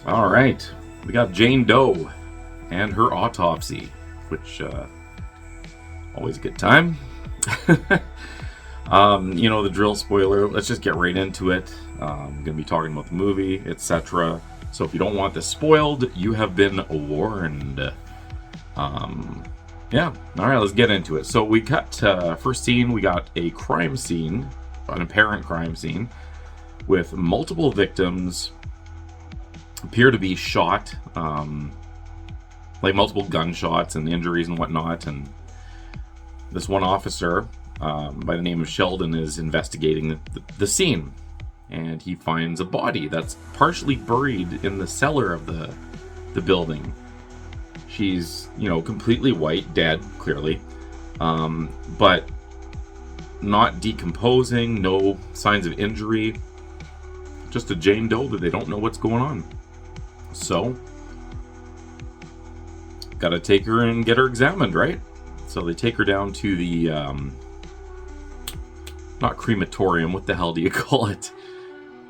All right, we got Jane Doe and her autopsy, which always a good time. The drill spoiler. Let's just get right into it. I'm gonna be talking about the movie, etc. So if you don't want this spoiled, you have been warned. Yeah. All right, let's get into it. So we got first scene. We got a crime scene, an apparent crime scene, with multiple victims appear to be shot, like multiple gunshots and injuries and whatnot. And this one officer, by the name of Sheldon, is investigating the scene, and he finds a body that's partially buried in the cellar of the building. She's, completely white, dead, clearly, but not decomposing, no signs of injury, just a Jane Doe that they don't know what's going on. So, gotta take her and get her examined, right? So they take her down to the, not crematorium, what the hell do you call it?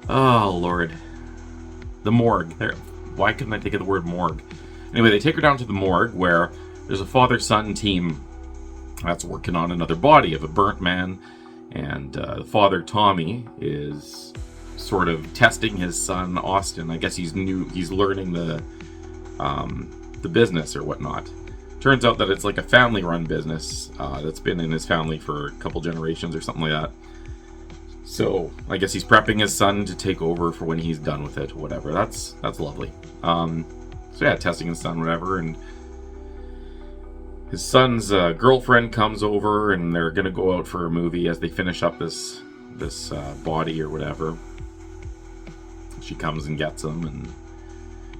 Oh, Lord. The morgue. There. Why couldn't I think of the word morgue? Anyway, they take her down to the morgue where there's a father-son team that's working on another body of a burnt man, and the father, Tommy, is sort of testing his son, Austin. I guess he's learning the business or whatnot. Turns out that it's like a family-run business that's been in his family for a couple generations or something like that. So I guess he's prepping his son to take over for when he's done with it, whatever. That's lovely. So yeah, testing his son, whatever, and his son's girlfriend comes over, and they're gonna go out for a movie as they finish up this body or whatever. She comes and gets him, and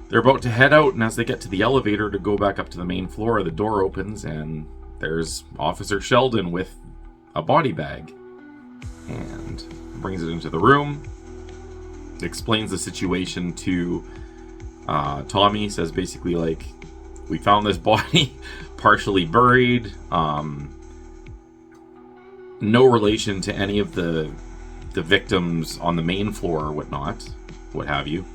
they're about to head out, and as they get to the elevator to go back up to the main floor, the door opens, and there's Officer Sheldon with a body bag, and brings it into the room, explains the situation to Tommy. Says basically, like, we found this body partially buried, no relation to any of the victims on the main floor or whatnot, what have you.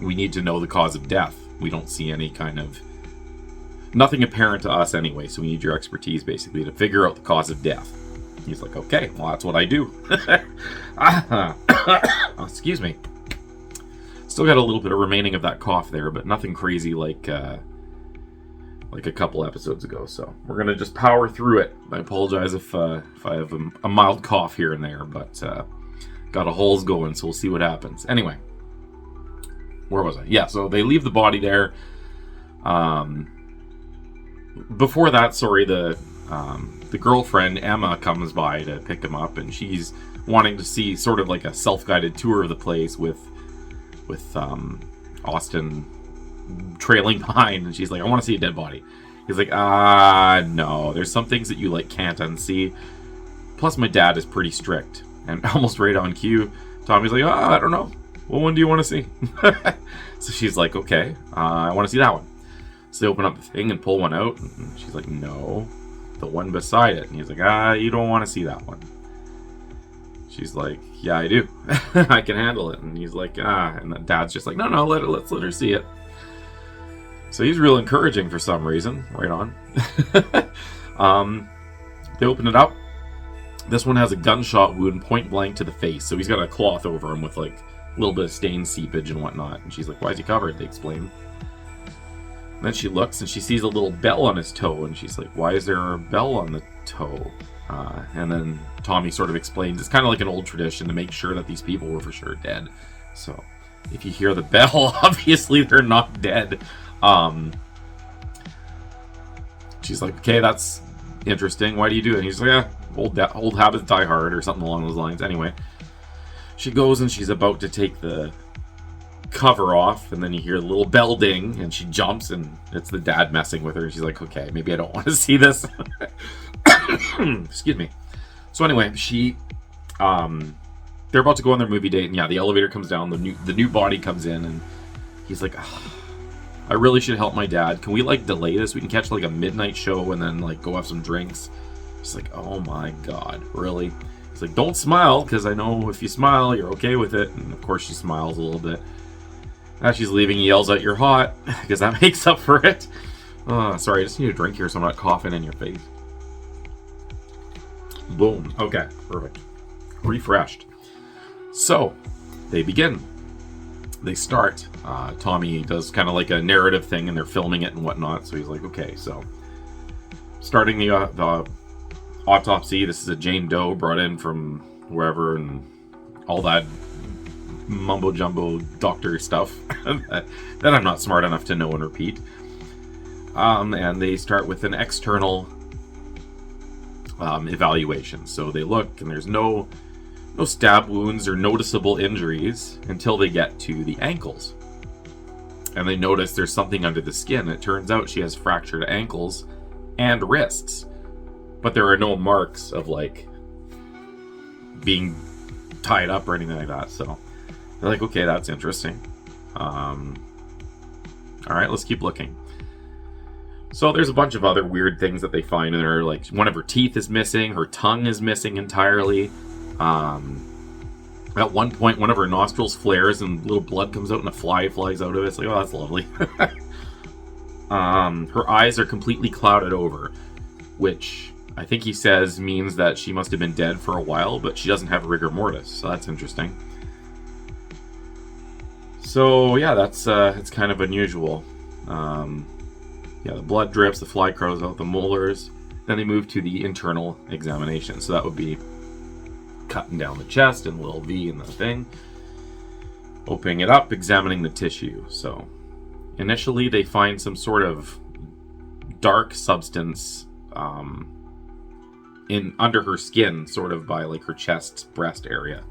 We need to know the cause of death. We don't see any kind of... nothing apparent to us anyway, so we need your expertise, basically, to figure out the cause of death. He's like, okay, well, that's what I do. Excuse me. Still got a little bit of remaining of that cough there, but nothing crazy like a couple episodes ago, so we're going to just power through it. I apologize if I have a mild cough here and there, but got a holes going, so we'll see what happens. Anyway. Where was I? Yeah, so they leave the body there. Before that, sorry, the girlfriend, Emma, comes by to pick him up, and she's wanting to see sort of like a self-guided tour of the place with Austin trailing behind, and she's like, I want to see a dead body. He's like, no, there's some things that you like can't unsee. Plus, my dad is pretty strict, and almost right on cue, Tommy's like, I don't know. What one do you want to see? So she's like, okay, I want to see that one. So they open up the thing and pull one out, and she's like, no, the one beside it. And he's like, you don't want to see that one. She's like, yeah, I do. I can handle it. And he's like, and the dad's just like, no, let's let her see it. So he's real encouraging for some reason. Right on. They open it up. This one has a gunshot wound point blank to the face. So he's got a cloth over him with like a little bit of stain seepage and whatnot. And she's like, why is he covered? They explain. And then she looks and she sees a little bell on his toe. And she's like, why is there a bell on the toe? And then Tommy sort of explains it's kind of like an old tradition to make sure that these people were for sure dead. So if you hear the bell, obviously they're not dead. She's like, okay, that's interesting. Why do you do it? And he's like, yeah, old habits die hard, or something along those lines. Anyway, she goes and she's about to take the cover off, and then you hear the little bell ding, and she jumps, and it's the dad messing with her. And she's like, okay, maybe I don't want to see this. Excuse me. So anyway, they're about to go on their movie date, and yeah, the elevator comes down, the new body comes in, and he's like, I really should help my dad. Can we like delay this? We can catch like a midnight show and then like go have some drinks. She's like, oh my god, really? He's like, don't smile, because I know if you smile, you're okay with it. And of course she smiles a little bit. As she's leaving, he yells out, "You're hot," because that makes up for it. Sorry, I just need a drink here so I'm not coughing in your face. Boom. Okay, perfect. Refreshed. So, they begin. They start. Tommy does kind of like a narrative thing, and they're filming it and whatnot. So he's like, okay, so starting the autopsy. This is a Jane Doe brought in from wherever, and all that mumbo jumbo doctor stuff that I'm not smart enough to know and repeat. And they start with an external evaluation. So they look, and there's no stab wounds or noticeable injuries until they get to the ankles. And they notice there's something under the skin. It turns out she has fractured ankles and wrists. But there are no marks of, like, being tied up or anything like that. So they're like, okay, that's interesting. Alright, let's keep looking. So there's a bunch of other weird things that they find in her. Like, one of her teeth is missing. Her tongue is missing entirely. At one point, one of her nostrils flares and little blood comes out and a fly flies out of it. It's like, oh, that's lovely. Her eyes are completely clouded over, which I think he says means that she must have been dead for a while, but she doesn't have rigor mortis, so that's interesting. So yeah, that's it's kind of unusual. Yeah, the blood drips, the fly crawls out, the molars. Then they move to the internal examination. So that would be cutting down the chest and a little V in the thing. Opening it up, examining the tissue. So initially they find some sort of dark substance in under her skin, sort of by like her chest, breast area.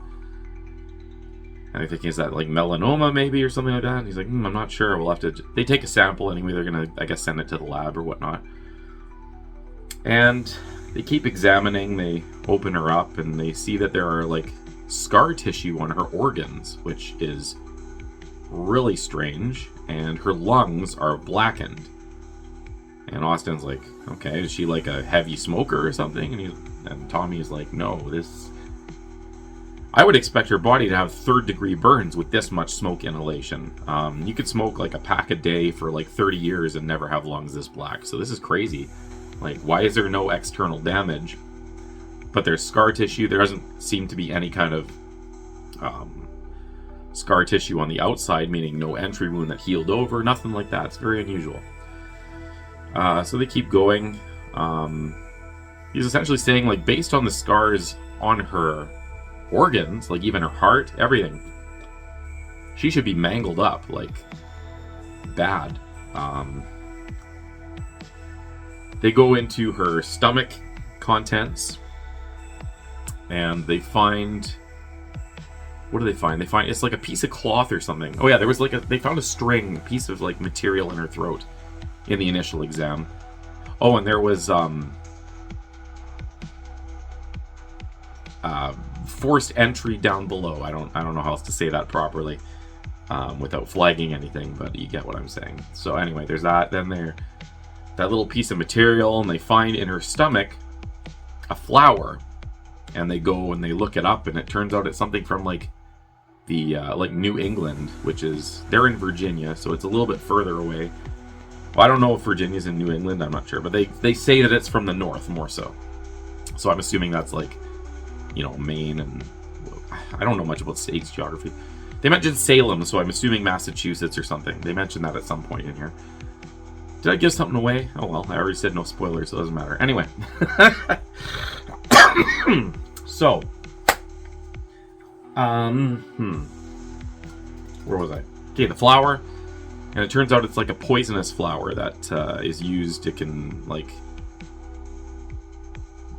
And I think, is that like melanoma maybe or something like that? And he's like, I'm not sure. We'll have to... They take a sample anyway. They're going to, I guess, send it to the lab or whatnot. And they keep examining. They open her up and they see that there are like scar tissue on her organs, which is really strange. And her lungs are blackened. And Austin's like, okay, is she like a heavy smoker or something? And Tommy's like, no, this... I would expect her body to have third-degree burns with this much smoke inhalation. You could smoke like a pack a day for like 30 years and never have lungs this black. So this is crazy. Like, why is there no external damage? But there's scar tissue. There doesn't seem to be any kind of scar tissue on the outside, meaning no entry wound that healed over. Nothing like that. It's very unusual. So they keep going. He's essentially saying, like, based on the scars on her organs, like even her heart, everything, she should be mangled up, like, bad. They go into her stomach contents and they find... What do they find? They find it's like a piece of cloth or something. Oh yeah, there was like they found a string, a piece of like material in her throat in the initial exam. Oh, and there was forced entry down below. I don't know how else to say that properly without flagging anything, but you get what I'm saying. So anyway, there's that. Then there, that little piece of material, and they find in her stomach a flower, and they go and they look it up, and it turns out it's something from like the like New England, which is, they're in Virginia, so it's a little bit further away. Well, I don't know if Virginia's in New England, I'm not sure, but they say that it's from the north more so. So I'm assuming that's like, you know, Maine, and I don't know much about states geography. They mentioned Salem, so I'm assuming Massachusetts or something. They mentioned that at some point in here. Did I give something away? Oh well, I already said no spoilers, so it doesn't matter. Anyway. So. Where was I? Okay, the flower. And it turns out it's like a poisonous flower that is used to can, like,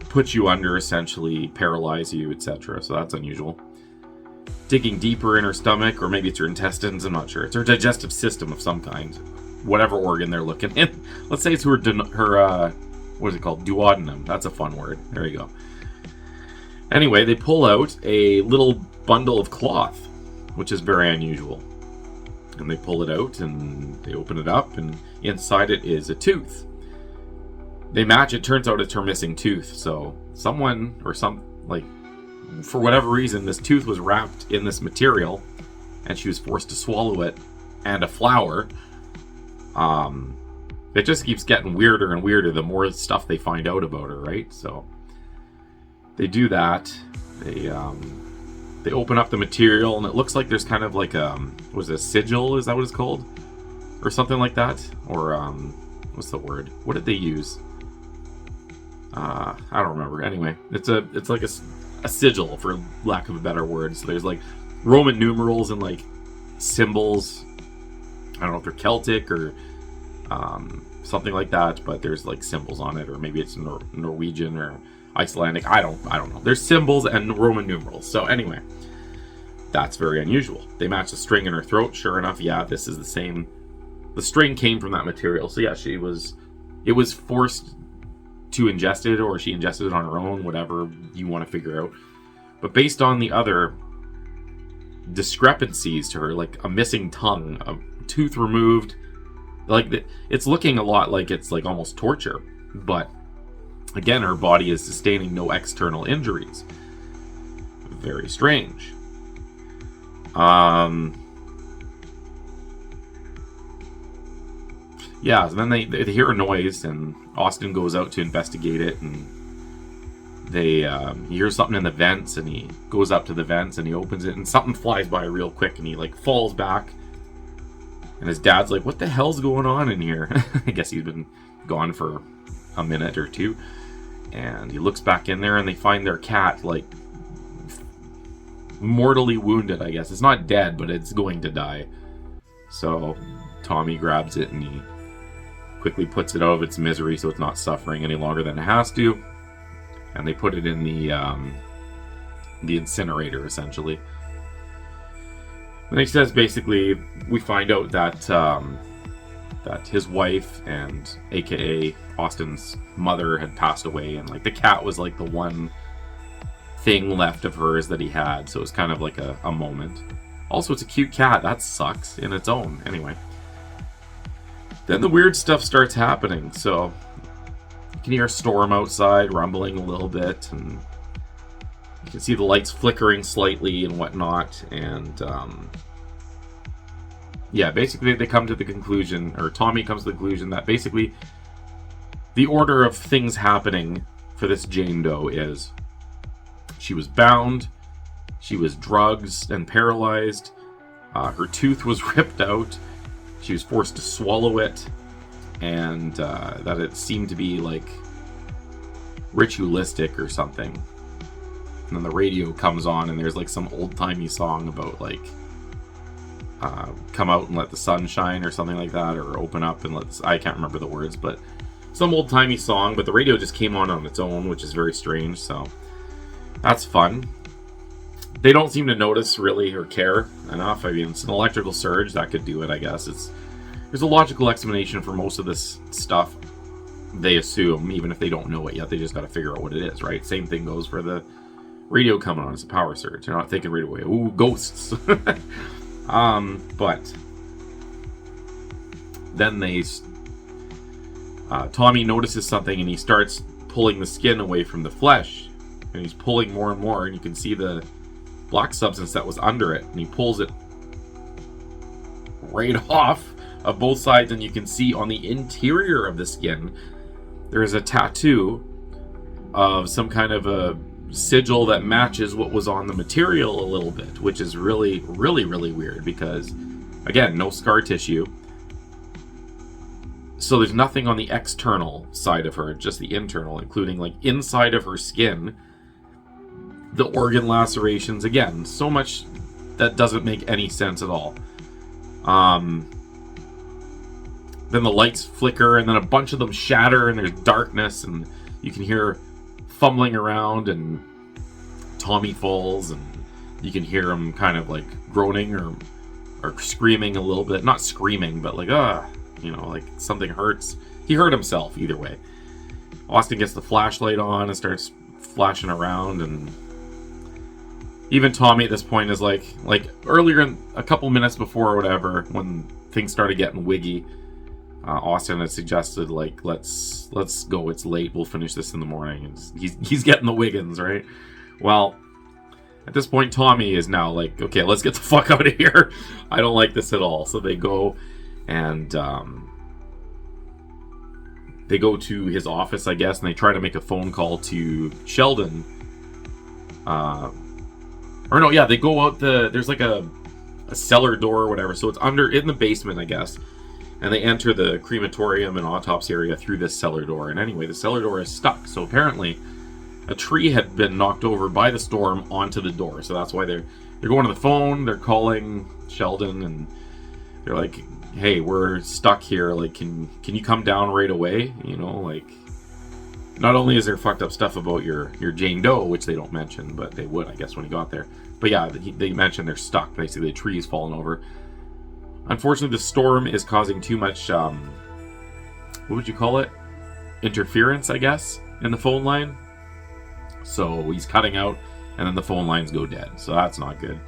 put you under, essentially, paralyze you, etc. So that's unusual. Digging deeper in her stomach, or maybe it's her intestines, I'm not sure. It's her digestive system of some kind. Whatever organ they're looking in. Let's say it's her what is it called? Duodenum. That's a fun word. There you go. Anyway, they pull out a little bundle of cloth, which is very unusual. And they pull it out, and they open it up, and inside it is a tooth. They match, it turns out it's her missing tooth, so someone, or for whatever reason, this tooth was wrapped in this material, and she was forced to swallow it and a flower. It just keeps getting weirder and weirder the more stuff they find out about her, right? So they do that. They open up the material, and it looks like there's kind of like was it a sigil? Is that what it's called, or something like that? Or what's the word? What did they use? I don't remember. Anyway, it's like a sigil, for lack of a better word. So there's like Roman numerals and like symbols. I don't know if they're Celtic or something like that, but there's like symbols on it, or maybe it's Norwegian or Icelandic. I don't know. There's symbols and Roman numerals. So anyway, that's very unusual. They match the string in her throat. Sure enough, yeah, this is the same. The string came from that material. So yeah, it was forced to ingest it, or she ingested it on her own, whatever you want to figure out. But based on the other discrepancies to her, like a missing tongue, a tooth removed, like it's looking a lot like it's like almost torture. But again, her body is sustaining no external injuries. Very strange. Yeah, and then they hear a noise, and Austin goes out to investigate it, and he hears something in the vents, and he goes up to the vents, and he opens it, and something flies by real quick, and he like falls back, and his dad's like, what the hell's going on in here? I guess he's been gone for a minute or two, and he looks back in there, and they find their cat like mortally wounded, I guess. It's not dead, but it's going to die. So Tommy grabs it, and he quickly puts it out of its misery so it's not suffering any longer than it has to. And they put it in the incinerator, essentially. And he says, basically, we find out that that his wife and aka Austin's mother had passed away, and like the cat was like the one thing left of hers that he had, so it was kind of like a moment. Also, it's a cute cat. That sucks in its own. Anyway. Then the weird stuff starts happening, so you can hear a storm outside rumbling a little bit, and you can see the lights flickering slightly and whatnot, and yeah, basically they come to the conclusion, or Tommy comes to the conclusion, that basically the order of things happening for this Jane Doe is she was bound, she was drugged and paralyzed, her tooth was ripped out, she was forced to swallow it, and that it seemed to be like ritualistic or something. And then the radio comes on, and there's like some old-timey song about like come out and let the sun shine or something like that, or open up and I can't remember the words, but some old-timey song, but the radio just came on its own, which is very strange, so that's fun. They don't seem to notice really or care enough. I mean, it's an electrical surge that could do it, I guess. There's a logical explanation for most of this stuff. They assume, even if they don't know it yet, they just got to figure out what it is, right? Same thing goes for the radio coming on. It's a power surge. You're not thinking right away, ooh, ghosts. But then Tommy notices something, and he starts pulling the skin away from the flesh, and he's pulling more and more, and you can see the black substance that was under it, and he pulls it right off of both sides, and you can see on the interior of the skin there is a tattoo of some kind of a sigil that matches what was on the material a little bit, which is really, really, really weird because, again, no scar tissue. So there's nothing on the external side of her, just the internal, including like inside of her skin, the organ lacerations. Again, so much that doesn't make any sense at all. Then the lights flicker, and then a bunch of them shatter, and there's darkness, and you can hear fumbling around, and Tommy falls, and you can hear him kind of like groaning or screaming a little bit. Not screaming, but like, like something hurts. He hurt himself, either way. Austin gets the flashlight on and starts flashing around, and even Tommy at this point is like earlier, a couple minutes before or whatever, when things started getting wiggy, Austin had suggested like, let's go, it's late, we'll finish this in the morning. And he's getting the Wiggins, right? Well, At this point, Tommy is now like, okay, let's get the fuck out of here. I don't like this at all. So they go and they go to his office, I guess, and they try to make a phone call to Sheldon. They go out there's like a cellar door or whatever, so it's in the basement, I guess. And they enter the crematorium and autopsy area through this cellar door. And anyway, the cellar door is stuck. So apparently a tree had been knocked over by the storm onto the door. So that's why they're going to the phone, they're calling Sheldon, and they're like, hey, we're stuck here. Like, can you come down right away? You know, like, not only is there fucked up stuff about your Jane Doe, which they don't mention, but they would, I guess, when he got there. But yeah, they mentioned they're stuck. Basically, the tree's fallen over. Unfortunately, the storm is causing too much, what would you call it? Interference, I guess, in the phone line. So he's cutting out, and then the phone lines go dead. So that's not good.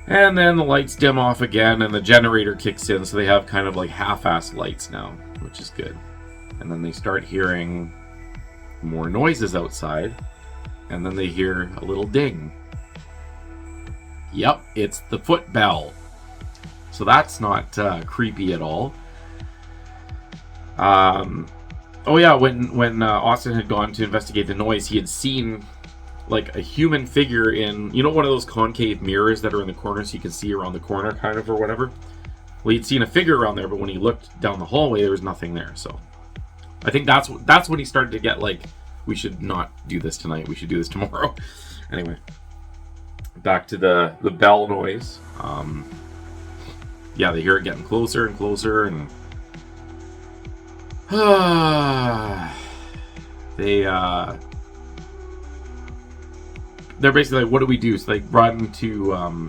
And then the lights dim off again, and the generator kicks in, so they have kind of like half-assed lights now, which is good. And then they start hearing more noises outside, and then they hear a little ding. Yep, it's the foot bell. So that's not creepy at all. When Austin had gone to investigate the noise, he had seen like a human figure in, you know, one of those concave mirrors that are in the corner so you can see around the corner kind of or whatever. Well, he'd seen a figure around there, but when he looked down the hallway, there was nothing there. So I think that's when he started to get like, we should not do this tonight. We should do this tomorrow. Anyway, back to the bell noise. They hear it getting closer and closer, and they're basically like, what do we do? So they run to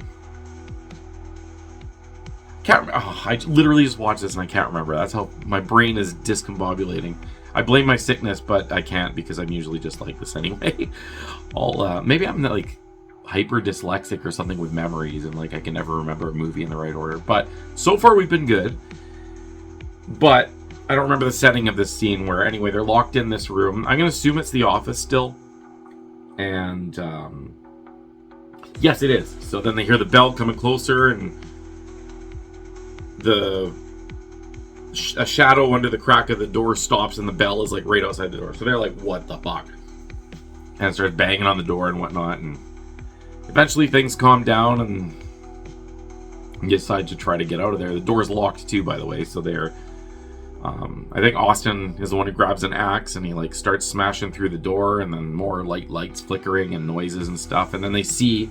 I literally just watched this and I can't remember. That's how my brain is discombobulating. I blame my sickness, but I can't because I'm usually just like this anyway. Maybe I'm like hyper dyslexic or something with memories, and like I can never remember a movie in the right order. But so far we've been good. But I don't remember the setting of this scene where anyway they're locked in this room. I'm gonna assume it's the office still. And yes, it is. So then they hear the bell coming closer, and a shadow under the crack of the door stops, and the bell is like right outside the door. So they're like, what the fuck? And starts banging on the door and whatnot, and eventually things calm down and decide to try to get out of there. The door's locked too, by the way, so they're I think Austin is the one who grabs an axe and he like starts smashing through the door, and then more lights flickering and noises and stuff, and then they see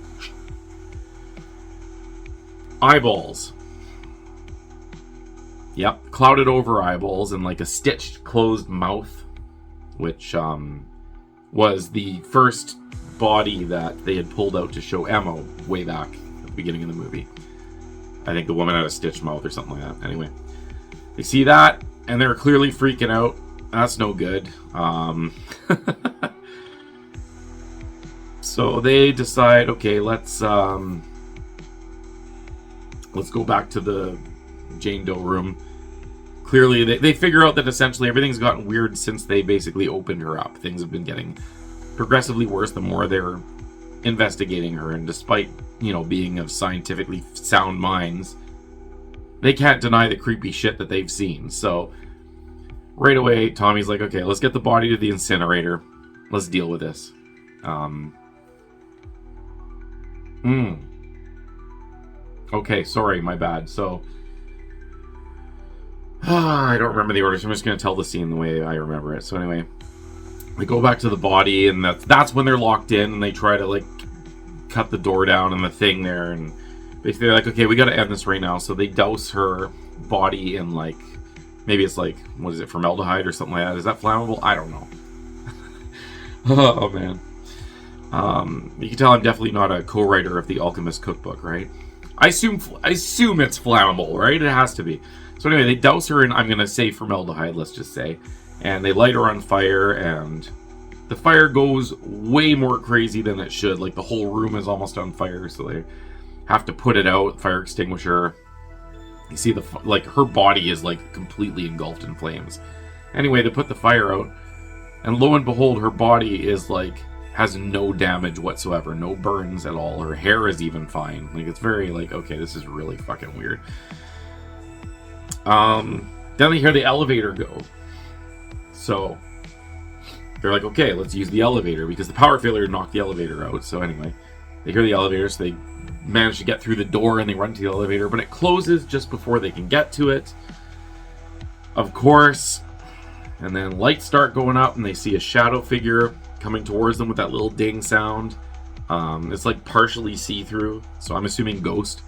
eyeballs. Yep, clouded over eyeballs and like a stitched closed mouth, which was the first body that they had pulled out to show Emma way back at the beginning of the movie. I think the woman had a stitched mouth or something like that. Anyway, they see that and they're clearly freaking out. That's no good. So they decide, okay, let's go back to the Jane Doe room. Clearly, they figure out that essentially everything's gotten weird since they basically opened her up. Things have been getting progressively worse the more they're investigating her, and despite, being of scientifically sound minds, they can't deny the creepy shit that they've seen. So, right away, Tommy's like, okay, let's get the body to the incinerator. Let's deal with this. Okay, sorry, my bad. So, I don't remember the order, so I'm just going to tell the scene the way I remember it. So anyway, they go back to the body, and that's when they're locked in, and they try to, like, cut the door down and the thing there, and basically they're like, okay, we got to end this right now. So they douse her body in, like, maybe it's like, what is it, formaldehyde or something like that? Is that flammable? I don't know. Oh, man. You can tell I'm definitely not a co-writer of the Alchemist Cookbook, right? I assume it's flammable, right? It has to be. So anyway, they douse her in, I'm going to say formaldehyde, let's just say. And they light her on fire, and the fire goes way more crazy than it should. Like, the whole room is almost on fire, so they have to put it out, fire extinguisher. You see her body is, like, completely engulfed in flames. Anyway, they put the fire out, and lo and behold, her body is, like, has no damage whatsoever, no burns at all. Her hair is even fine. Like, it's very like, okay, this is really fucking weird. Then they hear the elevator go. So they're like, okay, let's use the elevator, because the power failure knocked the elevator out. So anyway, they hear the elevator, so they manage to get through the door and they run to the elevator, but it closes just before they can get to it, of course. And then lights start going up and they see a shadow figure coming towards them with that little ding sound. It's like partially see-through, so I'm assuming ghost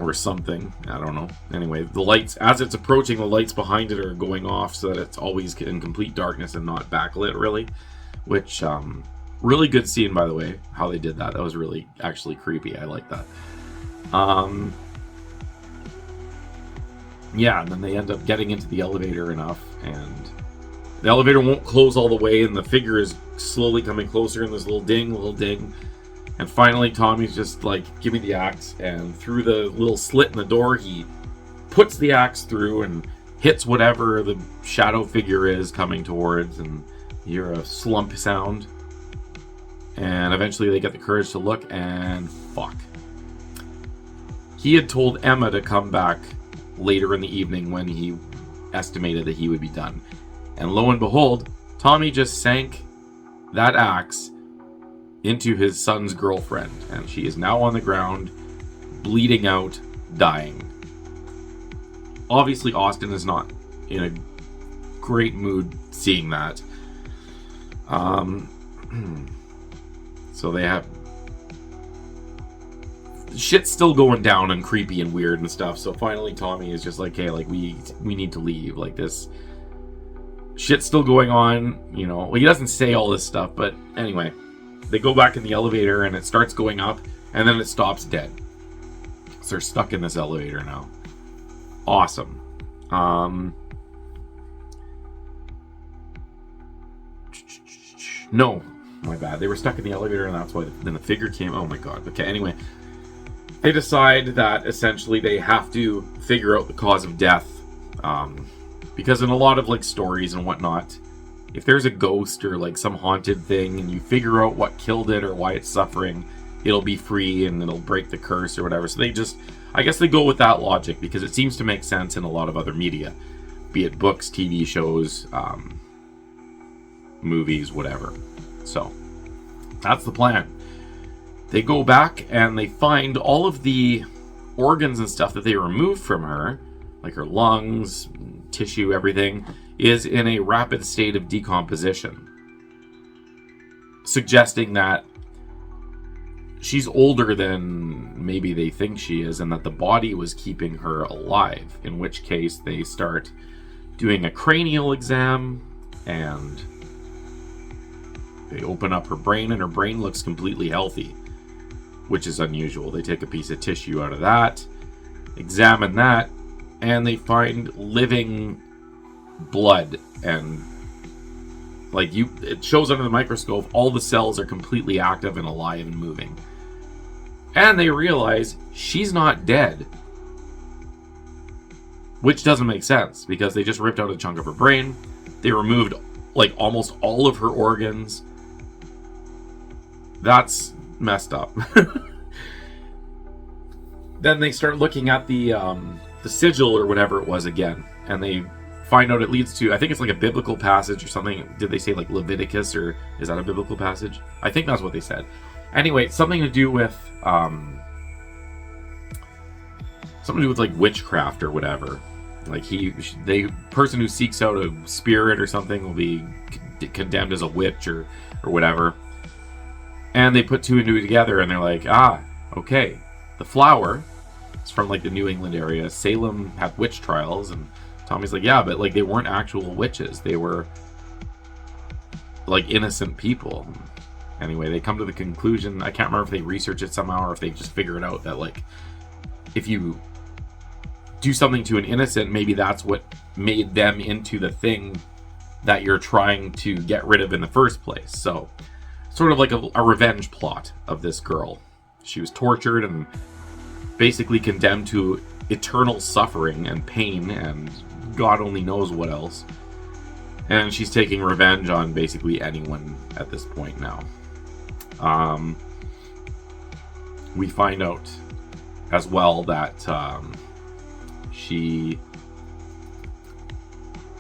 or something. I don't know. Anyway, the lights, as it's approaching, the lights behind it are going off so that it's always in complete darkness and not backlit, really. Which, really good scene, by the way, how they did that. That was really actually creepy. I like that. Yeah, and then they end up getting into the elevator enough, and the elevator won't close all the way, and the figure is slowly coming closer, and there's a little ding. And finally, Tommy's just like, give me the axe, and through the little slit in the door, he puts the axe through and hits whatever the shadow figure is coming towards, and you hear a slump sound. And eventually they get the courage to look, and fuck. He had told Emma to come back later in the evening when he estimated that he would be done. And lo and behold, Tommy just sank that axe into his son's girlfriend, and she is now on the ground, bleeding out, dying. Obviously, Austin is not in a great mood seeing that. So they have... shit's still going down and creepy and weird and stuff. So finally Tommy is just like, hey, like, we need to leave. Like, this shit's still going on, you know. Well, he doesn't say all this stuff, but anyway, they go back in the elevator and it starts going up, and then it stops dead. So they're stuck in this elevator now. Awesome. No, my bad. They were stuck in the elevator, and that's why then the figure came. Oh my god. Okay, anyway, they decide that essentially they have to figure out the cause of death, because in a lot of like stories and whatnot, if there's a ghost or like some haunted thing and you figure out what killed it or why it's suffering, it'll be free and it'll break the curse or whatever. So they just, I guess they go with that logic because it seems to make sense in a lot of other media, be it books, TV shows, movies, whatever. So that's the plan. They go back and they find all of the organs and stuff that they removed from her, like her lungs, tissue, everything, is in a rapid state of decomposition, suggesting that she's older than maybe they think she is, and that the body was keeping her alive, in which case they start doing a cranial exam, and they open up her brain, and her brain looks completely healthy, which is unusual. They take a piece of tissue out of that, examine that, and they find living blood, and like it shows under the microscope, all the cells are completely active and alive and moving. And they realize she's not dead, which doesn't make sense because they just ripped out a chunk of her brain. They removed like almost all of her organs. That's messed up. Then they start looking at the sigil or whatever it was again, and they find out it leads to, I think it's like a biblical passage or something. Did they say like Leviticus, or is that a biblical passage? I think that's what they said. Anyway, something to do with like witchcraft or whatever. Like the person who seeks out a spirit or something will be condemned as a witch or whatever. And they put two and two together, and they're like, okay, the flower, it's from like the New England area. Salem had witch trials, and Tommy's like, yeah, but like they weren't actual witches. They were like innocent people. Anyway, they come to the conclusion, I can't remember if they research it somehow or if they just figure it out, that like if you do something to an innocent, maybe that's what made them into the thing that you're trying to get rid of in the first place. So sort of like a revenge plot of this girl. She was tortured and basically condemned to eternal suffering and pain and God only knows what else. And she's taking revenge on basically anyone at this point now. We find out as well that she...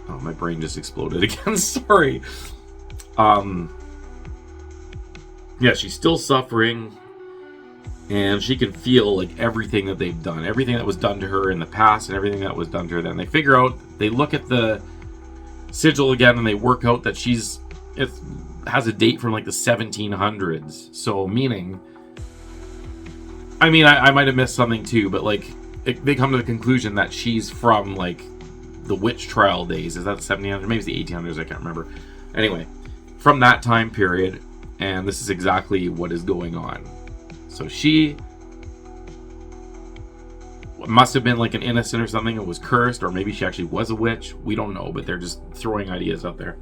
Oh, my brain just exploded again. Sorry. Yeah, she's still suffering. And she can feel like everything that they've done. Everything that was done to her in the past and everything that was done to her then. They figure out, they look at the sigil again and they work out that it has a date from like the 1700s. So meaning, I mean, I might have missed something too, but like they come to the conclusion that she's from like the witch trial days. Is that the 1700s? Maybe it's the 1800s. I can't remember. Anyway, from that time period, and this is exactly what is going on. So she must have been like an innocent or something and was cursed, or maybe she actually was a witch. We don't know, but they're just throwing ideas out there.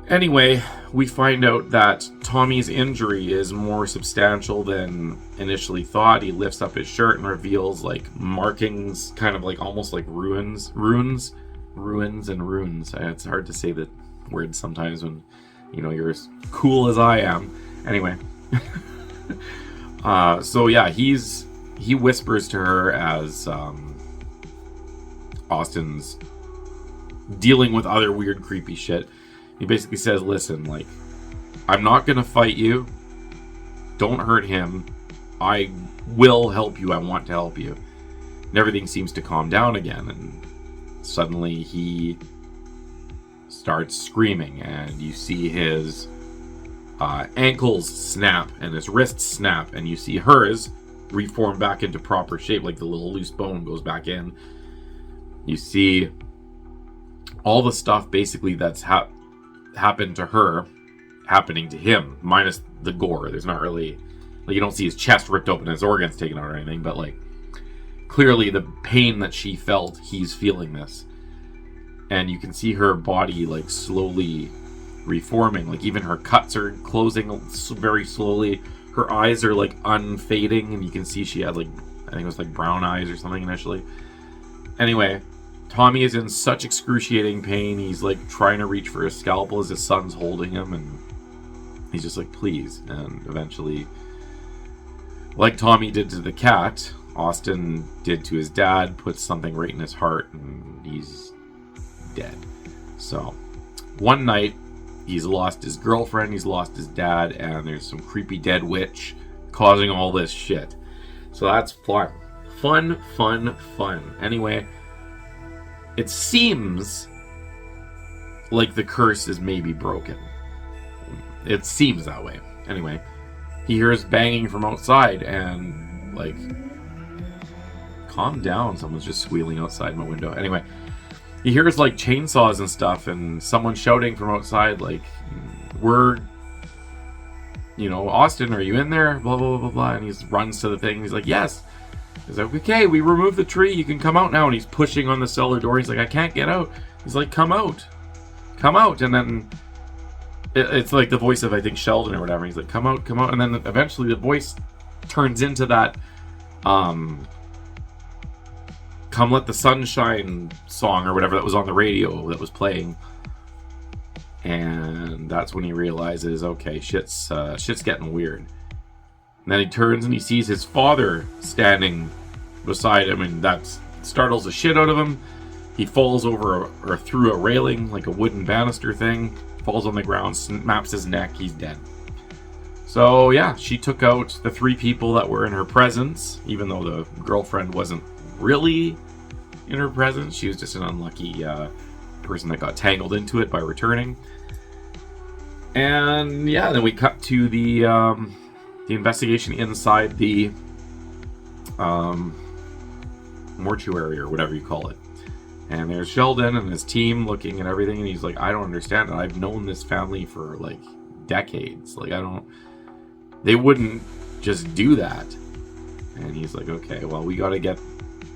Anyway, we find out that Tommy's injury is more substantial than initially thought. He lifts up his shirt and reveals like markings, kind of like almost like ruins. It's hard to say the words sometimes when, you know, you're as cool as I am. Anyway. So yeah, he whispers to her as Austin's dealing with other weird, creepy shit. He basically says, listen, like, I'm not gonna fight you. Don't hurt him. I will help you. I want to help you. And everything seems to calm down again, and suddenly he starts screaming, and you see his ankles snap and his wrists snap, and you see hers reform back into proper shape, like the little loose bone goes back in. You see all the stuff basically that's happened to her happening to him, minus the gore. There's not really, like, you don't see his chest ripped open and his organs taken out or anything, but like clearly the pain that she felt, he's feeling this. And you can see her body like slowly reforming, like even her cuts are closing very slowly. Her eyes are like unfading, and you can see she had like, I think it was like brown eyes or something initially. Anyway, Tommy is in such excruciating pain. He's like trying to reach for his scalpel as his son's holding him, and he's just like, please. And eventually, like Tommy did to the cat, Austin did to his dad, puts something right in his heart, and he's dead. So one night, he's lost his girlfriend, he's lost his dad, and there's some creepy dead witch causing all this shit. So that's fun. Fun. Anyway, it seems like the curse is maybe broken. It seems that way. Anyway, he hears banging from outside, and like, calm down, someone's just squealing outside my window. Anyway, he hears like chainsaws and stuff, and someone shouting from outside, like, we're, you know, Austin, are you in there? Blah, blah, blah, blah. And he runs to the thing. He's like, yes. He's like, okay, we removed the tree. You can come out now. And he's pushing on the cellar door. He's like, I can't get out. He's like, come out. Come out. And then it's like the voice of, I think, Sheldon or whatever. He's like, come out, come out. And then eventually the voice turns into that, Come Let the Sunshine song or whatever that was on the radio that was playing. And that's when he realizes, okay, shit's getting weird. And then he turns and he sees his father standing beside him, and that startles the shit out of him. He falls over or through a railing, like a wooden banister thing, falls on the ground, snaps his neck, he's dead. So yeah, she took out the 3 people that were in her presence, even though the girlfriend wasn't really in her presence. She was just an unlucky person that got tangled into it by returning. And yeah, then we cut to the investigation inside the mortuary or whatever you call it. And there's Sheldon and his team looking at everything, and he's like, I don't understand it. I've known this family for like decades. Like, they wouldn't just do that. And he's like, okay, well, we gotta get,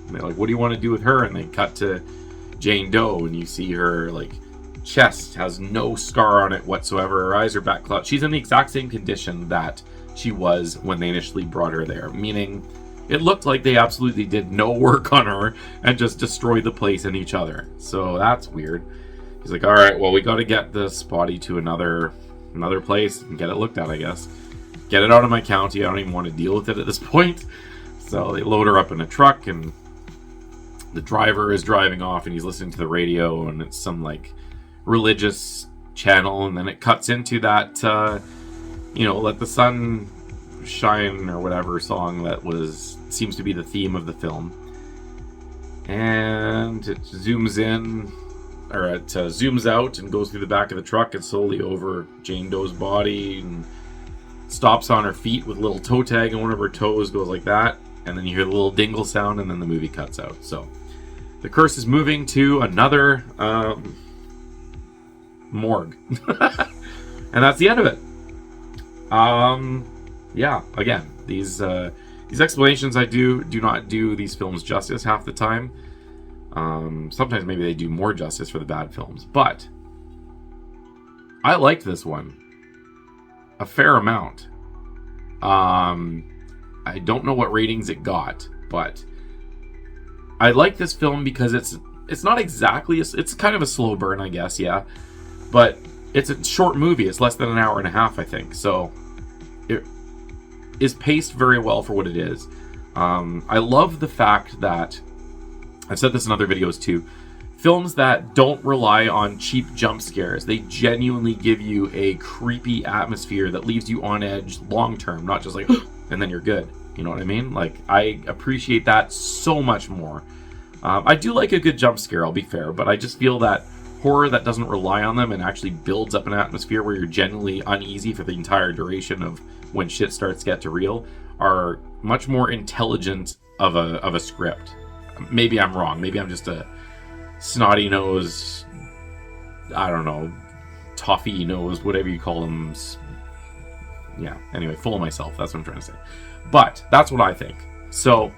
they're like, what do you want to do with her? And they cut to Jane Doe, and you see her like chest has no scar on it whatsoever. Her eyes are back clouded. She's in the exact same condition that she was when they initially brought her there, meaning it looked like they absolutely did no work on her and just destroyed the place and each other. So that's weird. He's like, all right, well, we got to get this body to another place and get it looked at, I guess. Get it out of my county. I don't even want to deal with it at this point. So they load her up in a truck, and the driver is driving off, and he's listening to the radio, and it's some like religious channel, and then it cuts into that let the sun shine or whatever song that seems to be the theme of the film. And it zooms in, or it zooms out and goes through the back of the truck and slowly over Jane Doe's body, and stops on her feet with a little toe tag, and one of her toes goes like that, and then you hear the little dingle sound, and then the movie cuts out. So the curse is moving to another morgue. And that's the end of it. Again, these explanations, I do not do these films justice half the time. Sometimes maybe they do more justice for the bad films, but I liked this one a fair amount. I don't know what ratings it got, but I like this film because it's not exactly it's kind of a slow burn, I guess, yeah, but it's a short movie. It's less than an hour and a half, I think, so it is paced very well for what it is. I love the fact that, I've said this in other videos too, films that don't rely on cheap jump scares, they genuinely give you a creepy atmosphere that leaves you on edge long term, not just like and then you're good. You know what I mean? Like, I appreciate that so much more. I do like a good jump scare, I'll be fair, but I just feel that horror that doesn't rely on them and actually builds up an atmosphere where you're genuinely uneasy for the entire duration of when shit starts to get to real are much more intelligent of a script. Maybe I'm wrong. Maybe I'm just a snotty nose, I don't know, toffee nose, whatever you call them. Yeah, anyway, full of myself. That's what I'm trying to say. But that's what I think. So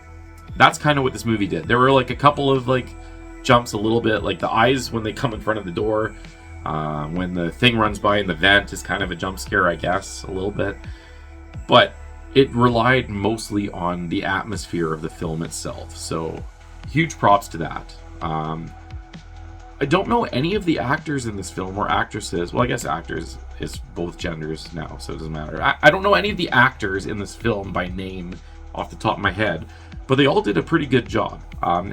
that's kind of what this movie did. There were like a couple of like jumps, a little bit, like the eyes when they come in front of the door, when the thing runs by in the vent is kind of a jump scare, I guess, a little bit. But it relied mostly on the atmosphere of the film itself. So huge props to that. I don't know any of the actors in this film, or actresses. Well, I guess actors is both genders now, so it doesn't matter. I don't know any of the actors in this film by name off the top of my head, but they all did a pretty good job.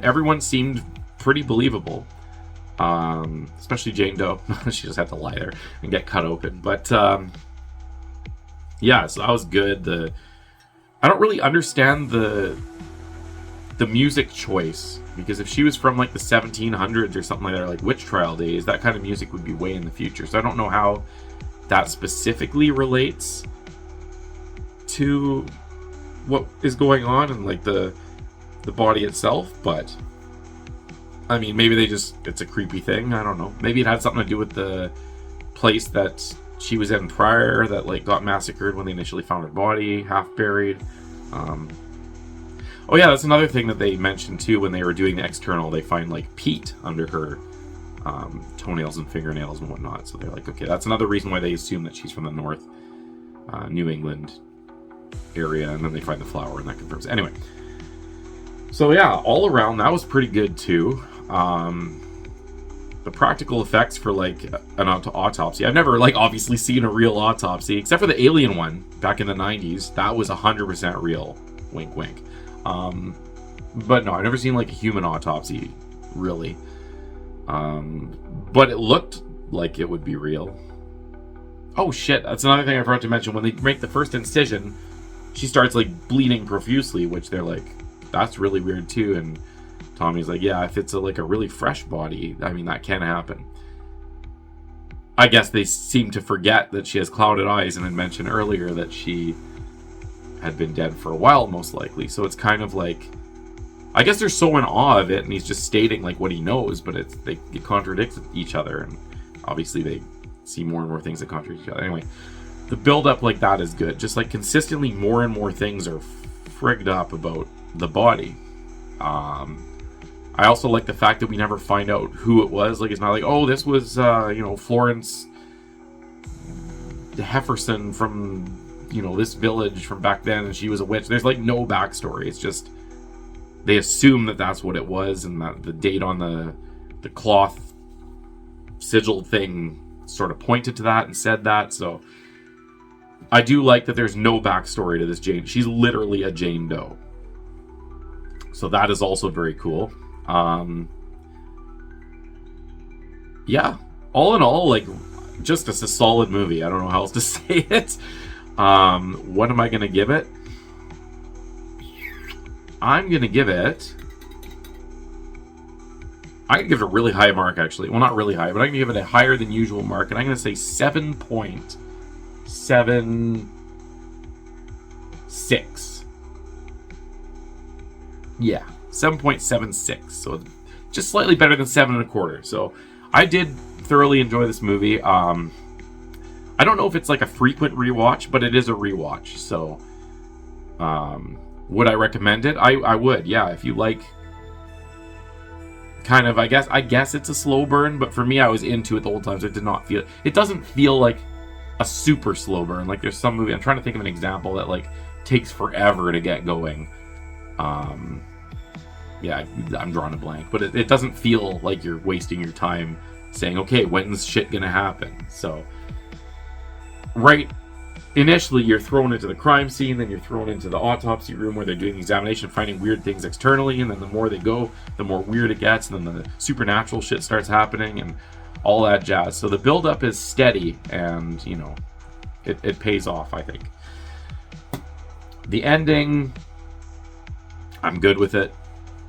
Everyone seemed pretty believable, especially Jane Doe. She just had to lie there and get cut open. But yeah, so that was good. I don't really understand the music choice, because if she was from like the 1700s or something like that, or like witch trial days, that kind of music would be way in the future. So I don't know how that specifically relates to what is going on and like the body itself, but I mean, maybe it's a creepy thing, I don't know. Maybe it had something to do with the place that she was in prior that like got massacred when they initially found her body, half buried. Oh yeah, that's another thing that they mentioned too when they were doing the external. They find like peat under her toenails and fingernails and whatnot. So they're like, okay, that's another reason why they assume that she's from the North New England area. And then they find the flower, and that confirms it. Anyway, so yeah, all around that was pretty good too. The practical effects for like an autopsy, I've never like obviously seen a real autopsy except for the Alien one back in the 90s. That was 100% real. Wink wink. But no, I've never seen like a human autopsy, really. But it looked like it would be real. Oh shit, that's another thing I forgot to mention. When they make the first incision, she starts like bleeding profusely, which they're like, that's really weird too. And Tommy's like, yeah, if it's like a really fresh body, I mean, that can happen. I guess they seem to forget that she has clouded eyes, and had mentioned earlier that she had been dead for a while, most likely. So it's kind of like, I guess they're so in awe of it, and he's just stating like what he knows, but they contradict each other, and obviously they see more and more things that contradict each other. Anyway, the build up like that is good. Just like consistently more and more things are frigged up about the body. I also like the fact that we never find out who it was. Like, it's not like, oh, this was Florence Hefferson from this village from back then, and she was a witch. There's like no backstory. It's just they assume that that's what it was, and that the date on the cloth sigil thing sort of pointed to that and said that. So I do like that there's no backstory to this Jane. She's literally a Jane Doe. So that is also very cool. Yeah, all in all, like, just a solid movie. I don't know how else to say it. What am I going to give it? I'm going to give it a really high mark, actually. Well, not really high, but I'm going to give it a higher than usual mark, and I'm going to say 7.76. Yeah, 7.76. So it's just slightly better than 7.25. So I did thoroughly enjoy this movie. I don't know if it's like a frequent rewatch, but it is a rewatch. So would I recommend it? I would, yeah. If you like kind of, I guess it's a slow burn, but for me, I was into it the whole time, so it doesn't feel like a super slow burn. Like there's some movie, I'm trying to think of an example that like takes forever to get going. Yeah, I'm drawing a blank, but it doesn't feel like you're wasting your time saying, okay, when's shit gonna happen? So, right, initially you're thrown into the crime scene, then you're thrown into the autopsy room where they're doing the examination, finding weird things externally, and then the more they go, the more weird it gets, and then the supernatural shit starts happening, and all that jazz. So the build-up is steady, and, you know, it pays off, I think. The ending, I'm good with it.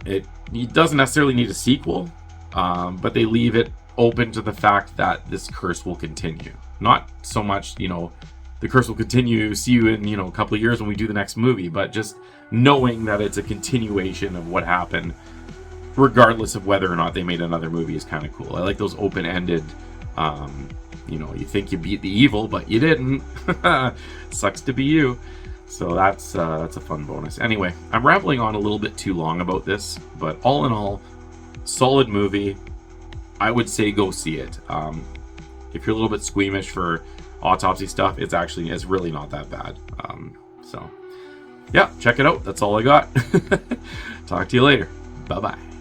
It doesn't necessarily need a sequel, but they leave it open to the fact that this curse will continue. Not so much, you know, the curse will continue, see you in, you know, a couple of years when we do the next movie, but just knowing that it's a continuation of what happened, regardless of whether or not they made another movie, is kind of cool. I like those open-ended, you know, you think you beat the evil, but you didn't. Sucks to be you. So that's a fun bonus. Anyway, I'm rambling on a little bit too long about this, but all in all, solid movie. I would say go see it. If you're a little bit squeamish for autopsy stuff, it's really not that bad. So yeah, check it out. That's all I got. Talk to you later. Bye-bye.